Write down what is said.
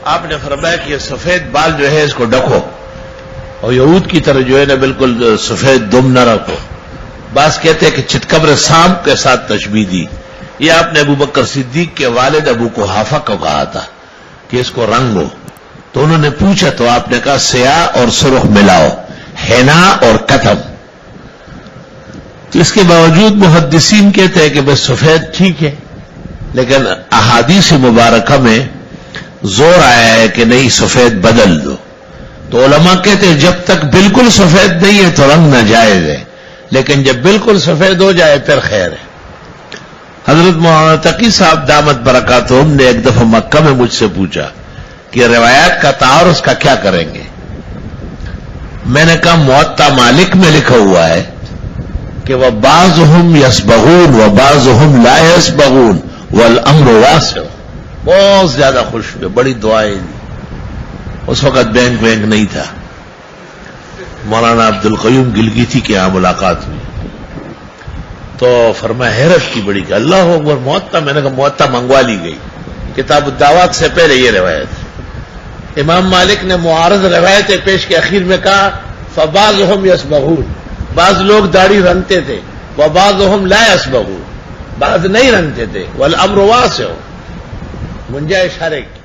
آپ نے فرمایا کہ یہ سفید بال جو ہے اس کو ڈھکو، اور یہود کی طرح جو ہے نا بالکل سفید دم نہ رکھو۔ بعض کہتے ہیں کہ چتکبر سانپ کے ساتھ تشبیہ دی۔ یہ آپ نے ابو بکر صدیق کے والد ابو قحافہ کو کہا تھا کہ اس کو رنگو، تو انہوں نے پوچھا تو آپ نے کہا سیاہ اور سرخ ملاؤ، حنا اور کتم۔ تو اس کے باوجود محدثین کہتے ہیں کہ بس سفید ٹھیک ہے، لیکن احادیث مبارکہ میں زور آیا ہے کہ نہیں سفید بدل دو۔ تو علماء کہتے ہیں جب تک بالکل سفید نہیں ہے تو رنگ ناجائز ہے، لیکن جب بالکل سفید ہو جائے پھر خیر ہے۔ حضرت مولانا تقی صاحب دامت برکاتہم نے ایک دفعہ مکہ میں مجھ سے پوچھا کہ روایات کا تعارض کا کیا کریں گے؟ میں نے کہا موطا مالک میں لکھا ہوا ہے کہ وَبَعْضُهُمْ يَسْبَغُونَ وَبَعْضُهُمْ لَا يَسْبَغُونَ وَالْأَمْرُ وَاسِعٌ۔ بہت زیادہ خوش ہوئے، بڑی دعائیں دی۔ اس وقت بینک نہیں تھا۔ مولانا عبد القیوم گلگیتی کے یہاں ملاقات ہوئی تو فرمایا حیرت کی بڑی کہ اللہ اکبر موطا، میں نے کہا موطا منگوا لی گئی، کتاب الدعوات سے پہلے یہ روایت۔ امام مالک نے معارض روایتیں پیش کے اخیر میں کہا فَبَعْضُهُمْ يَسْبَغُونَ، بعض لوگ داڑھی رنگتے تھے، وَبَعْضُهُمْ لَا يَسْبَغُونَ، بعض نہیں رنگتے تھے، وَالْأَمْرُ وَاسِعٌ، گنجائش ہر ایک کی۔